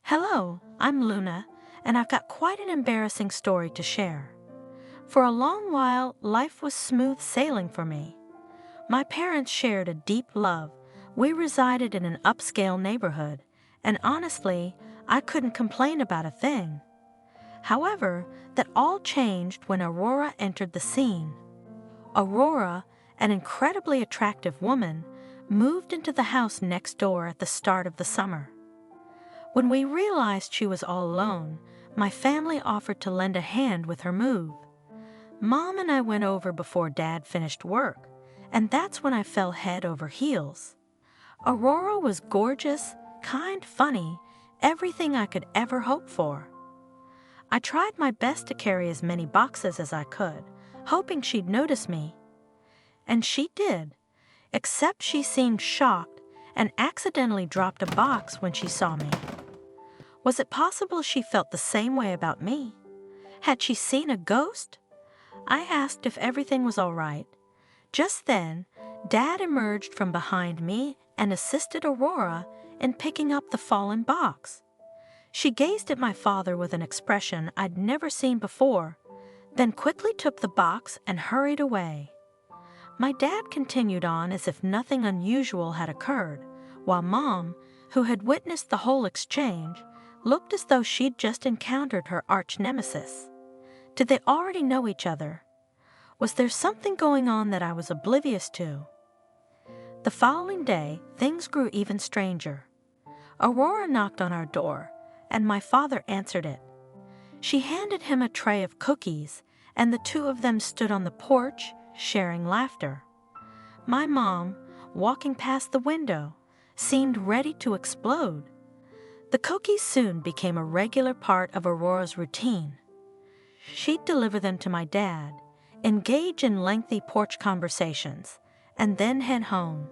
Hello, I'm Luna, and I've got quite an embarrassing story to share. For a long while, life was smooth sailing for me. My parents shared a deep love. We resided in an upscale neighborhood, and honestly, I couldn't complain about a thing. However, that all changed when Aurora entered the scene. Aurora, an incredibly attractive woman, moved into the house next door at the start of the summer. When we realized she was all alone, my family offered to lend a hand with her move. Mom and I went over before Dad finished work, and that's when I fell head over heels. Aurora was gorgeous, kind, funny, everything I could ever hope for. I tried my best to carry as many boxes as I could, hoping she'd notice me. And she did, except she seemed shocked and accidentally dropped a box when she saw me. Was it possible she felt the same way about me? Had she seen a ghost? I asked if everything was all right. Just then, Dad emerged from behind me and assisted Aurora in picking up the fallen box. She gazed at my father with an expression I'd never seen before, then quickly took the box and hurried away. My dad continued on as if nothing unusual had occurred, while Mom, who had witnessed the whole exchange, looked as though she'd just encountered her arch-nemesis. Did they already know each other? Was there something going on that I was oblivious to? The following day, things grew even stranger. Aurora knocked on our door, and my father answered it. She handed him a tray of cookies, and the two of them stood on the porch, sharing laughter. My mom, walking past the window, seemed ready to explode. The cookies soon became a regular part of Aurora's routine. She'd deliver them to my dad, engage in lengthy porch conversations, and then head home.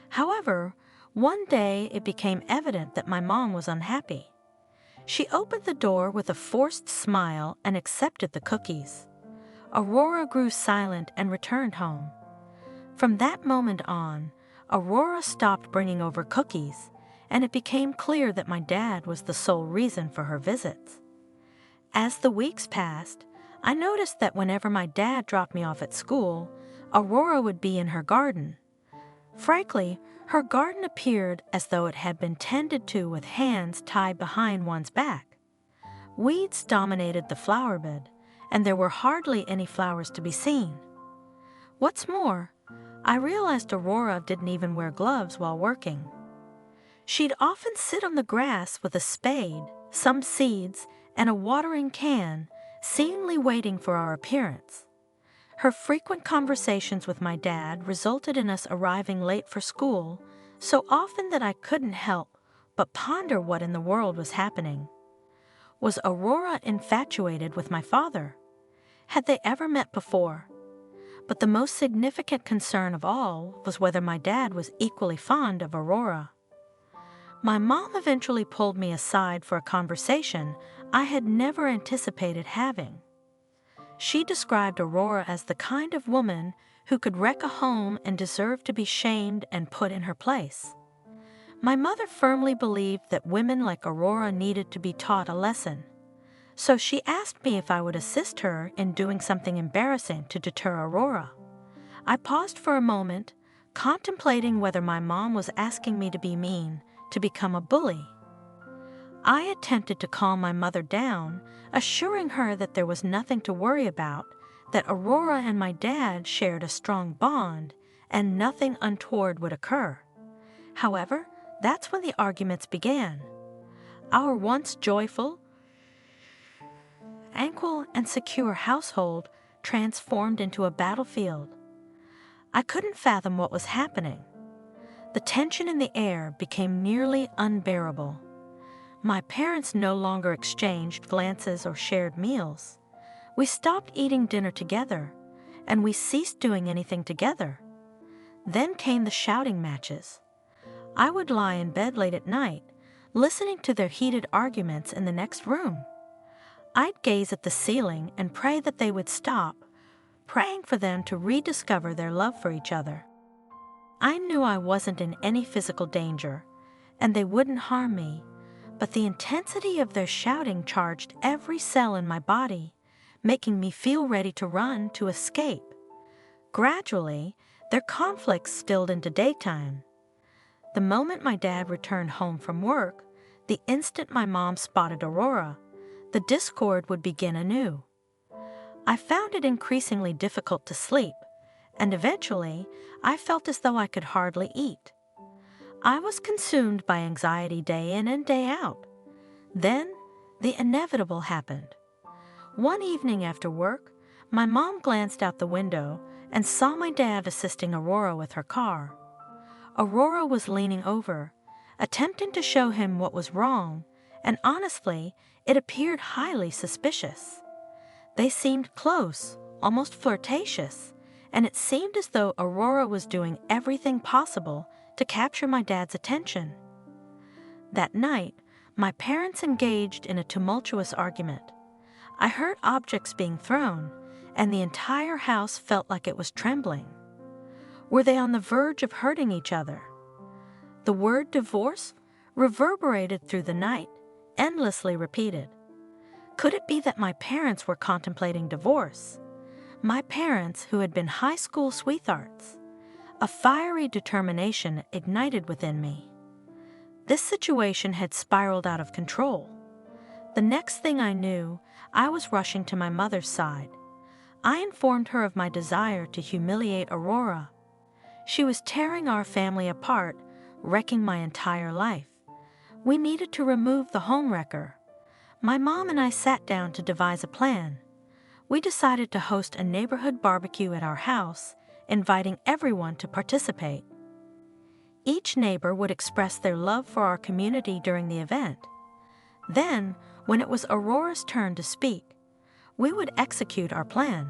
However, one day it became evident that my mom was unhappy. She opened the door with a forced smile and accepted the cookies. Aurora grew silent and returned home. From that moment on, Aurora stopped bringing over cookies, and it became clear that my dad was the sole reason for her visits. As the weeks passed, I noticed that whenever my dad dropped me off at school, Aurora would be in her garden. Frankly, her garden appeared as though it had been tended to with hands tied behind one's back. Weeds dominated the flower bed, and there were hardly any flowers to be seen. What's more, I realized Aurora didn't even wear gloves while working. She'd often sit on the grass with a spade, some seeds, and a watering can, seemingly waiting for our appearance. Her frequent conversations with my dad resulted in us arriving late for school, so often that I couldn't help but ponder what in the world was happening. Was Aurora infatuated with my father? Had they ever met before? But the most significant concern of all was whether my dad was equally fond of Aurora. My mom eventually pulled me aside for a conversation I had never anticipated having. She described Aurora as the kind of woman who could wreck a home and deserve to be shamed and put in her place. My mother firmly believed that women like Aurora needed to be taught a lesson, so she asked me if I would assist her in doing something embarrassing to deter Aurora. I paused for a moment, contemplating whether my mom was asking me to be mean, to become a bully. I attempted to calm my mother down, assuring her that there was nothing to worry about, that Aurora and my dad shared a strong bond, and nothing untoward would occur. However, that's when the arguments began. Our once joyful, tranquil, and secure household transformed into a battlefield. I couldn't fathom what was happening. The tension in the air became nearly unbearable. My parents no longer exchanged glances or shared meals. We stopped eating dinner together, and we ceased doing anything together. Then came the shouting matches. I would lie in bed late at night, listening to their heated arguments in the next room. I'd gaze at the ceiling and pray that they would stop, praying for them to rediscover their love for each other. I knew I wasn't in any physical danger, and they wouldn't harm me, but the intensity of their shouting charged every cell in my body, making me feel ready to run to escape. Gradually, their conflicts spilled into daytime. The moment my dad returned home from work, the instant my mom spotted Aurora, the discord would begin anew. I found it increasingly difficult to sleep, and eventually, I felt as though I could hardly eat. I was consumed by anxiety day in and day out. Then, the inevitable happened. One evening after work, my mom glanced out the window and saw my dad assisting Aurora with her car. Aurora was leaning over, attempting to show him what was wrong, and honestly, it appeared highly suspicious. They seemed close, almost flirtatious, and it seemed as though Aurora was doing everything possible to capture my dad's attention. That night, my parents engaged in a tumultuous argument. I heard objects being thrown, and the entire house felt like it was trembling. Were they on the verge of hurting each other? The word divorce reverberated through the night, endlessly repeated. Could it be that my parents were contemplating divorce? My parents, who had been high school sweethearts. A fiery determination ignited within me. This situation had spiraled out of control. The next thing I knew, I was rushing to my mother's side. I informed her of my desire to humiliate Aurora. She was tearing our family apart, wrecking my entire life. We needed to remove the homewrecker. My mom and I sat down to devise a plan. We decided to host a neighborhood barbecue at our house, inviting everyone to participate. Each neighbor would express their love for our community during the event. Then, when it was Aurora's turn to speak, we would execute our plan.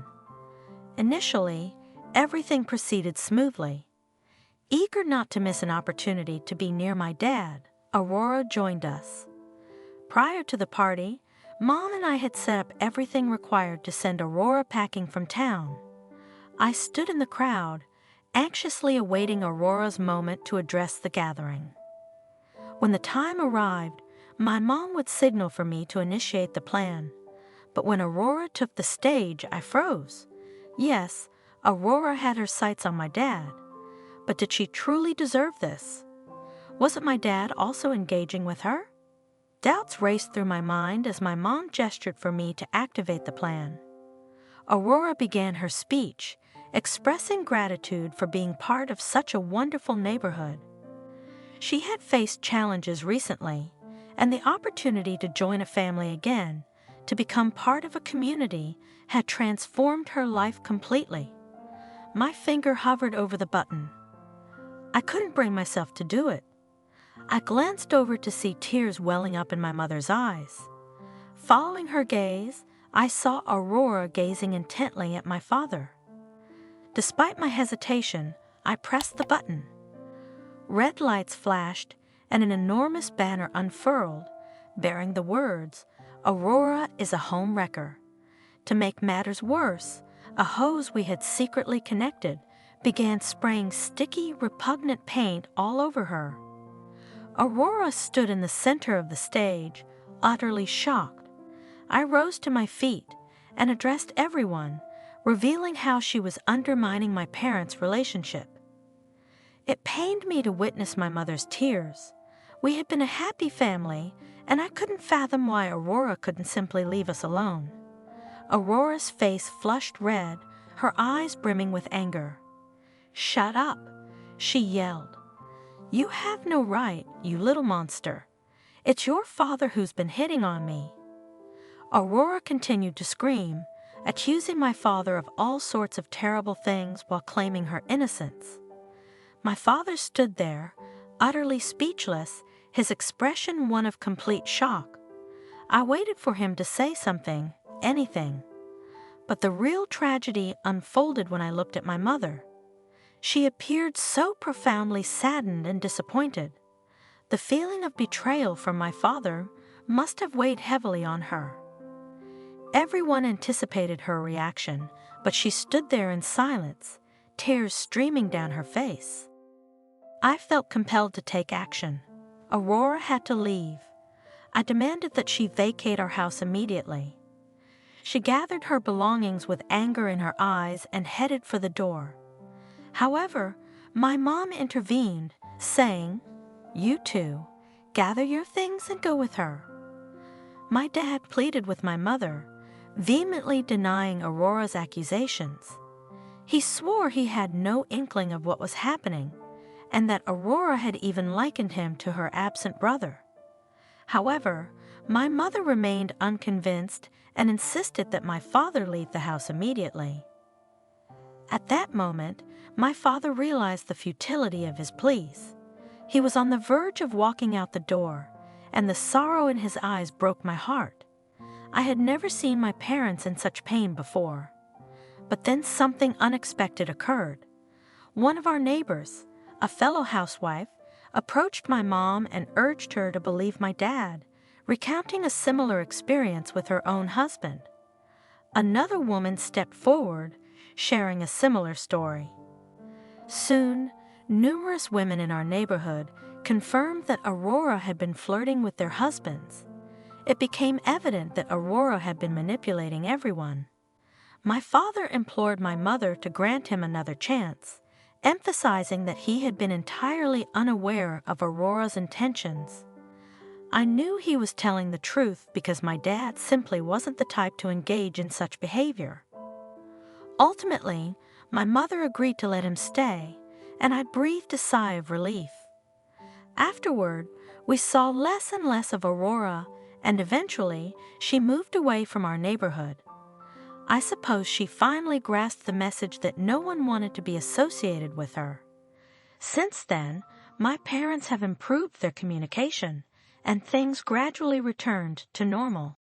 Initially, everything proceeded smoothly. Eager not to miss an opportunity to be near my dad, Aurora joined us. Prior to the party, Mom and I had set up everything required to send Aurora packing from town. I stood in the crowd, anxiously awaiting Aurora's moment to address the gathering. When the time arrived, my mom would signal for me to initiate the plan. But when Aurora took the stage, I froze. Yes, Aurora had her sights on my dad. But did she truly deserve this? Wasn't my dad also engaging with her? Doubts raced through my mind as my mom gestured for me to activate the plan. Aurora began her speech, expressing gratitude for being part of such a wonderful neighborhood. She had faced challenges recently, and the opportunity to join a family again, to become part of a community, had transformed her life completely. My finger hovered over the button. I couldn't bring myself to do it. I glanced over to see tears welling up in my mother's eyes. Following her gaze, I saw Aurora gazing intently at my father. Despite my hesitation, I pressed the button. Red lights flashed, and an enormous banner unfurled, bearing the words, "Aurora is a home wrecker." To make matters worse, a hose we had secretly connected began spraying sticky, repugnant paint all over her. Aurora stood in the center of the stage, utterly shocked. I rose to my feet and addressed everyone, revealing how she was undermining my parents' relationship. It pained me to witness my mother's tears. We had been a happy family, and I couldn't fathom why Aurora couldn't simply leave us alone. Aurora's face flushed red, her eyes brimming with anger. "Shut up," she yelled. "You have no right, you little monster. It's your father who's been hitting on me." Aurora continued to scream, accusing my father of all sorts of terrible things while claiming her innocence. My father stood there, utterly speechless, his expression one of complete shock. I waited for him to say something, anything. But the real tragedy unfolded when I looked at my mother. She appeared so profoundly saddened and disappointed. The feeling of betrayal from my father must have weighed heavily on her. Everyone anticipated her reaction, but she stood there in silence, tears streaming down her face. I felt compelled to take action. Aurora had to leave. I demanded that she vacate our house immediately. She gathered her belongings with anger in her eyes and headed for the door. However, my mom intervened, saying, "You two, gather your things and go with her." My dad pleaded with my mother, vehemently denying Aurora's accusations. He swore he had no inkling of what was happening, and that Aurora had even likened him to her absent brother. However, my mother remained unconvinced and insisted that my father leave the house immediately. At that moment, my father realized the futility of his pleas. He was on the verge of walking out the door, and the sorrow in his eyes broke my heart. I had never seen my parents in such pain before. But then something unexpected occurred. One of our neighbors, a fellow housewife, approached my mom and urged her to believe my dad, recounting a similar experience with her own husband. Another woman stepped forward, sharing a similar story. Soon, numerous women in our neighborhood confirmed that Aurora had been flirting with their husbands. It became evident that Aurora had been manipulating everyone. My father implored my mother to grant him another chance, emphasizing that he had been entirely unaware of Aurora's intentions. I knew he was telling the truth because my dad simply wasn't the type to engage in such behavior. Ultimately, my mother agreed to let him stay, and I breathed a sigh of relief. Afterward, we saw less and less of Aurora, and eventually, she moved away from our neighborhood. I suppose she finally grasped the message that no one wanted to be associated with her. Since then, my parents have improved their communication, and things gradually returned to normal.